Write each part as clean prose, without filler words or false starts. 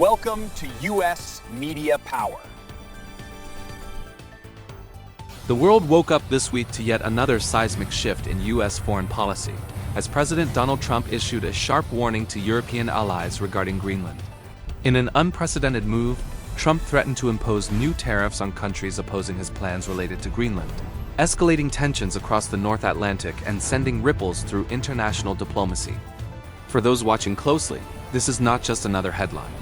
Welcome to U.S. Media Power. The world woke up this week to yet another seismic shift in U.S. foreign policy, as President Donald Trump issued a sharp warning to European allies regarding Greenland. In an unprecedented move, Trump threatened to impose new tariffs on countries opposing his plans related to Greenland, escalating tensions across the North Atlantic and sending ripples through international diplomacy. For those watching closely, this is not just another headline.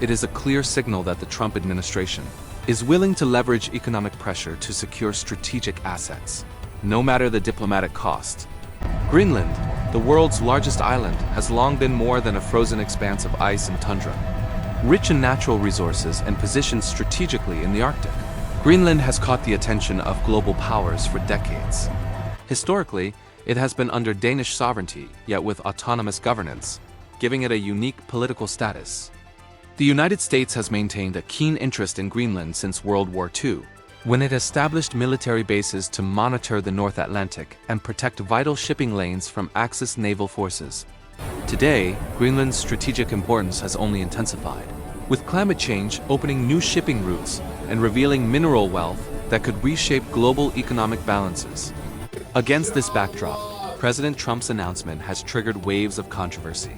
It is a clear signal that the Trump administration is willing to leverage economic pressure to secure strategic assets, no matter the diplomatic cost. Greenland, the world's largest island, has long been more than a frozen expanse of ice and tundra. Rich in natural resources and positioned strategically in the Arctic, Greenland has caught the attention of global powers for decades. Historically, it has been under Danish sovereignty, yet with autonomous governance, giving it a unique political status. The United States has maintained a keen interest in Greenland since World War II, when it established military bases to monitor the North Atlantic and protect vital shipping lanes from Axis naval forces. Today, Greenland's strategic importance has only intensified, with climate change opening new shipping routes and revealing mineral wealth that could reshape global economic balances. Against this backdrop, President Trump's announcement has triggered waves of controversy.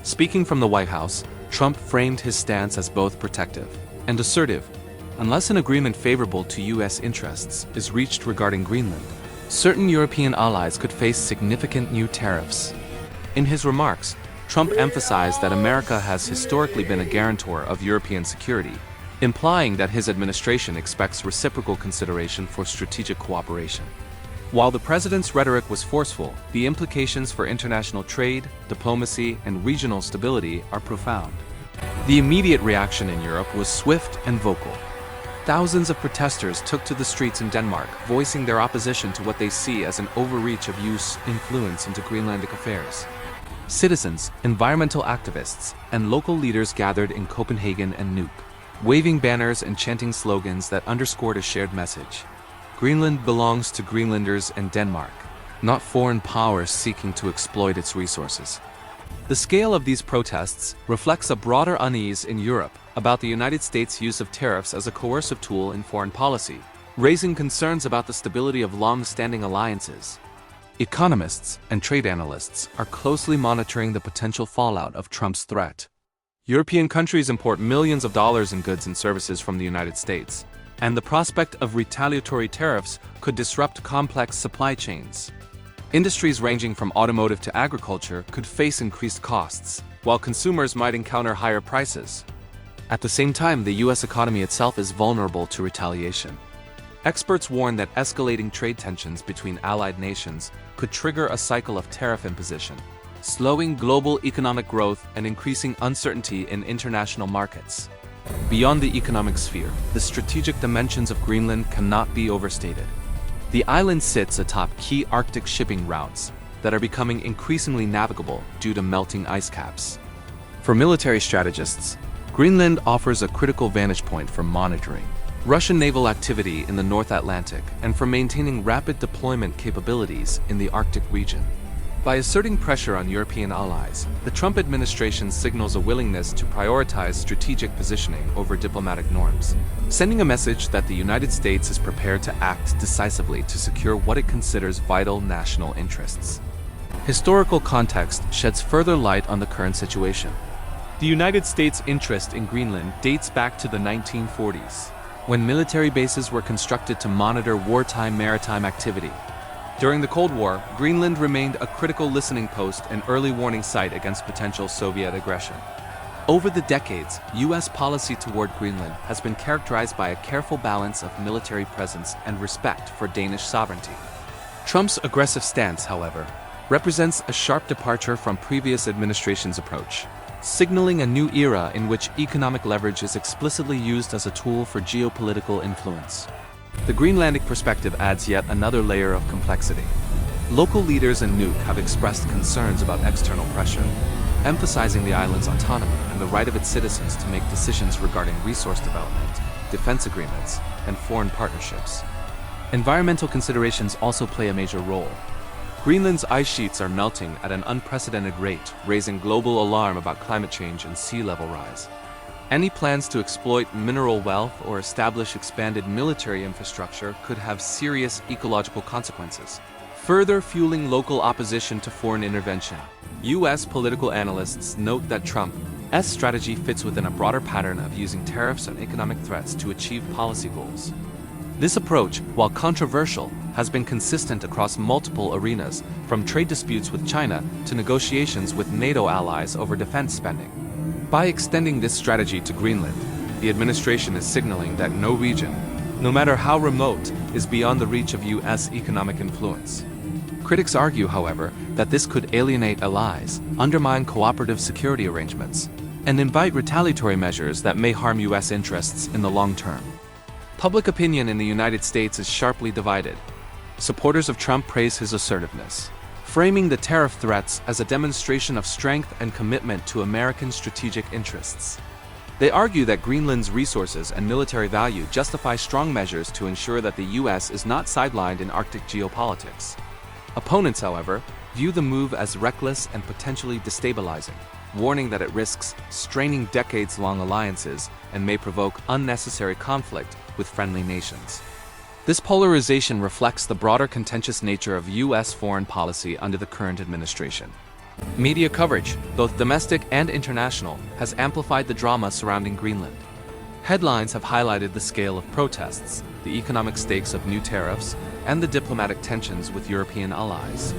Speaking from the White House, Trump framed his stance as both protective and assertive. Unless an agreement favorable to U.S. interests is reached regarding Greenland, certain European allies could face significant new tariffs. In his remarks, Trump emphasized that America has historically been a guarantor of European security, implying that his administration expects reciprocal consideration for strategic cooperation. While the president's rhetoric was forceful, the implications for international trade, diplomacy, and regional stability are profound. The immediate reaction in Europe was swift and vocal. Thousands of protesters took to the streets in Denmark, voicing their opposition to what they see as an overreach of U.S. influence into Greenlandic affairs. Citizens, environmental activists, and local leaders gathered in Copenhagen and Nuuk, waving banners and chanting slogans that underscored a shared message. Greenland belongs to Greenlanders and Denmark, not foreign powers seeking to exploit its resources. The scale of these protests reflects a broader unease in Europe about the United States' use of tariffs as a coercive tool in foreign policy, raising concerns about the stability of long-standing alliances. Economists and trade analysts are closely monitoring the potential fallout of Trump's threat. European countries import millions of dollars in goods and services from the United States, and the prospect of retaliatory tariffs could disrupt complex supply chains. Industries ranging from automotive to agriculture could face increased costs, while consumers might encounter higher prices. At the same time, the U.S. economy itself is vulnerable to retaliation. Experts warn that escalating trade tensions between allied nations could trigger a cycle of tariff imposition, slowing global economic growth and increasing uncertainty in international markets. Beyond the economic sphere, the strategic dimensions of Greenland cannot be overstated. The island sits atop key Arctic shipping routes that are becoming increasingly navigable due to melting ice caps. For military strategists, Greenland offers a critical vantage point for monitoring Russian naval activity in the North Atlantic and for maintaining rapid deployment capabilities in the Arctic region. By asserting pressure on European allies, the Trump administration signals a willingness to prioritize strategic positioning over diplomatic norms, sending a message that the United States is prepared to act decisively to secure what it considers vital national interests. Historical context sheds further light on the current situation. The United States' interest in Greenland dates back to the 1940s, when military bases were constructed to monitor wartime maritime activity. During the Cold War, Greenland remained a critical listening post and early warning site against potential Soviet aggression. Over the decades, U.S. policy toward Greenland has been characterized by a careful balance of military presence and respect for Danish sovereignty. Trump's aggressive stance, however, represents a sharp departure from previous administrations' approach, signaling a new era in which economic leverage is explicitly used as a tool for geopolitical influence. The Greenlandic perspective adds yet another layer of complexity. Local leaders in Nuuk have expressed concerns about external pressure, emphasizing the island's autonomy and the right of its citizens to make decisions regarding resource development, defense agreements, and foreign partnerships. Environmental considerations also play a major role. Greenland's ice sheets are melting at an unprecedented rate, raising global alarm about climate change and sea level rise. Any plans to exploit mineral wealth or establish expanded military infrastructure could have serious ecological consequences, further fueling local opposition to foreign intervention. U.S. political analysts note that Trump's strategy fits within a broader pattern of using tariffs and economic threats to achieve policy goals. This approach, while controversial, has been consistent across multiple arenas, from trade disputes with China to negotiations with NATO allies over defense spending. By extending this strategy to Greenland, the administration is signaling that no region, no matter how remote, is beyond the reach of U.S. economic influence. Critics argue, however, that this could alienate allies, undermine cooperative security arrangements, and invite retaliatory measures that may harm U.S. interests in the long term. Public opinion in the United States is sharply divided. Supporters of Trump praise his assertiveness, framing the tariff threats as a demonstration of strength and commitment to American strategic interests. They argue that Greenland's resources and military value justify strong measures to ensure that the U.S. is not sidelined in Arctic geopolitics. Opponents, however, view the move as reckless and potentially destabilizing, warning that it risks straining decades-long alliances and may provoke unnecessary conflict with friendly nations. This polarization reflects the broader contentious nature of U.S. foreign policy under the current administration. Media coverage, both domestic and international, has amplified the drama surrounding Greenland. Headlines have highlighted the scale of protests, the economic stakes of new tariffs, and the diplomatic tensions with European allies.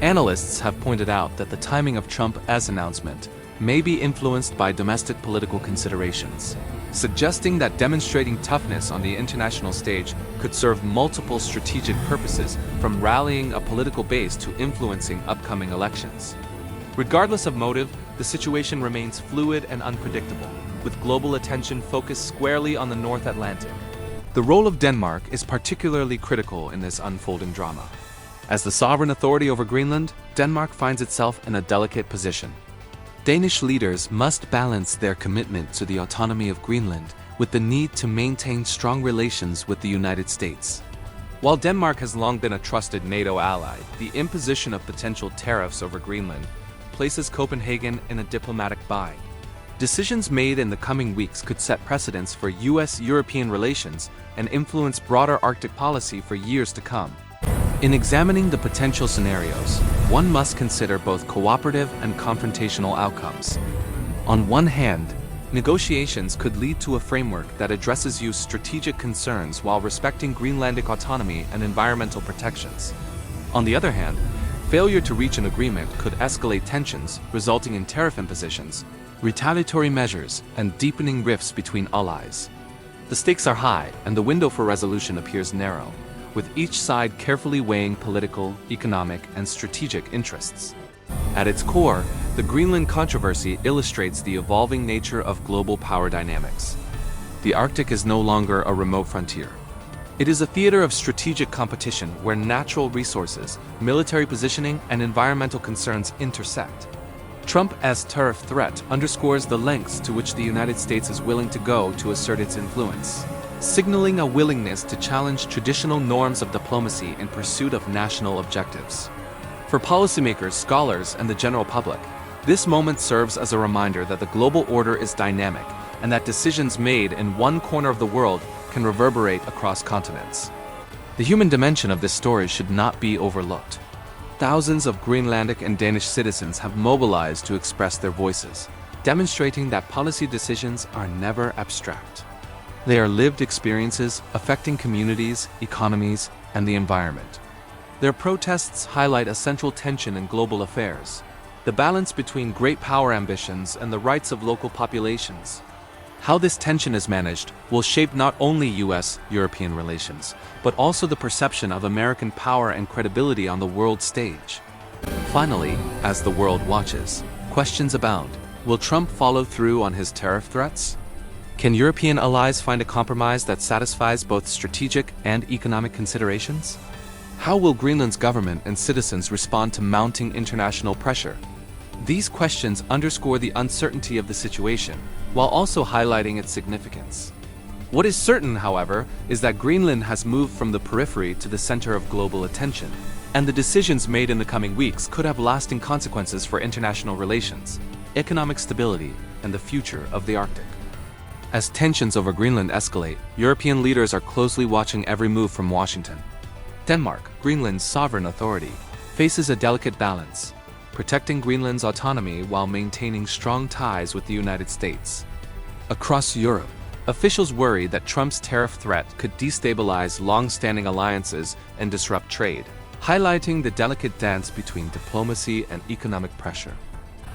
Analysts have pointed out that the timing of Trump's announcement may be influenced by domestic political considerations, suggesting that demonstrating toughness on the international stage could serve multiple strategic purposes, from rallying a political base to influencing upcoming elections. Regardless of motive, the situation remains fluid and unpredictable, with global attention focused squarely on the North Atlantic. The role of Denmark is particularly critical in this unfolding drama. As the sovereign authority over Greenland, Denmark finds itself in a delicate position. Danish leaders must balance their commitment to the autonomy of Greenland with the need to maintain strong relations with the United States. While Denmark has long been a trusted NATO ally, the imposition of potential tariffs over Greenland places Copenhagen in a diplomatic bind. Decisions made in the coming weeks could set precedents for U.S. European relations and influence broader Arctic policy for years to come. In examining the potential scenarios, one must consider both cooperative and confrontational outcomes. On one hand, negotiations could lead to a framework that addresses U.S. strategic concerns while respecting Greenlandic autonomy and environmental protections. On the other hand, failure to reach an agreement could escalate tensions, resulting in tariff impositions, retaliatory measures, and deepening rifts between allies. The stakes are high, and the window for resolution appears narrow, with each side carefully weighing political, economic, and strategic interests. At its core, the Greenland controversy illustrates the evolving nature of global power dynamics. The Arctic is no longer a remote frontier. It is a theater of strategic competition where natural resources, military positioning, and environmental concerns intersect. Trump's tariff threat underscores the lengths to which the United States is willing to go to assert its influence, signaling a willingness to challenge traditional norms of diplomacy in pursuit of national objectives. For policymakers, scholars, and the general public, this moment serves as a reminder that the global order is dynamic and that decisions made in one corner of the world can reverberate across continents. The human dimension of this story should not be overlooked. Thousands of Greenlandic and Danish citizens have mobilized to express their voices, demonstrating that policy decisions are never abstract. They are lived experiences affecting communities, economies, and the environment. Their protests highlight a central tension in global affairs: the balance between great power ambitions and the rights of local populations. How this tension is managed will shape not only U.S. European relations, but also the perception of American power and credibility on the world stage. Finally, as the world watches, questions abound. Will Trump follow through on his tariff threats? Can European allies find a compromise that satisfies both strategic and economic considerations? How will Greenland's government and citizens respond to mounting international pressure? These questions underscore the uncertainty of the situation, while also highlighting its significance. What is certain, however, is that Greenland has moved from the periphery to the center of global attention, and the decisions made in the coming weeks could have lasting consequences for international relations, economic stability, and the future of the Arctic. As tensions over Greenland escalate, European leaders are closely watching every move from Washington. Denmark, Greenland's sovereign authority, faces a delicate balance, protecting Greenland's autonomy while maintaining strong ties with the United States. Across Europe, officials worry that Trump's tariff threat could destabilize long-standing alliances and disrupt trade, highlighting the delicate dance between diplomacy and economic pressure.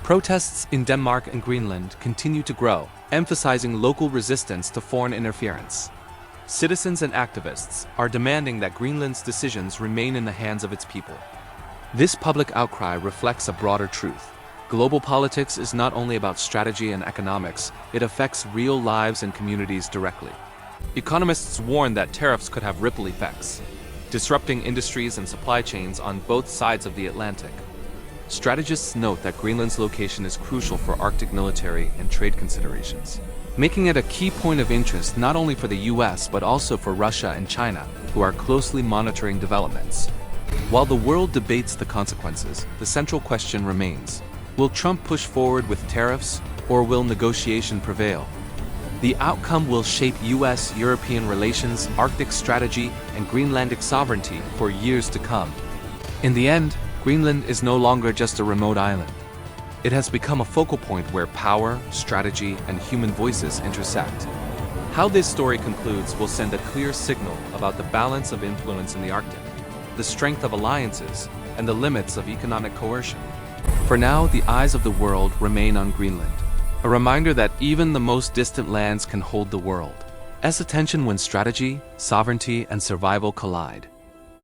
Protests in Denmark and Greenland continue to grow, emphasizing local resistance to foreign interference. Citizens and activists are demanding that Greenland's decisions remain in the hands of its people. This public outcry reflects a broader truth. Global politics is not only about strategy and economics, it affects real lives and communities directly. Economists warn that tariffs could have ripple effects, disrupting industries and supply chains on both sides of the Atlantic. Strategists note that Greenland's location is crucial for Arctic military and trade considerations, making it a key point of interest not only for the U.S. but also for Russia and China, who are closely monitoring developments. While the world debates the consequences, the central question remains: will Trump push forward with tariffs, or will negotiation prevail? The outcome will shape U.S. European relations, Arctic strategy, and Greenlandic sovereignty for years to come. In the end, Greenland is no longer just a remote island. It has become a focal point where power, strategy, and human voices intersect. How this story concludes will send a clear signal about the balance of influence in the Arctic, the strength of alliances, and the limits of economic coercion. For now, the eyes of the world remain on Greenland, a reminder that even the most distant lands can hold the world. As attention when strategy, sovereignty, and survival collide.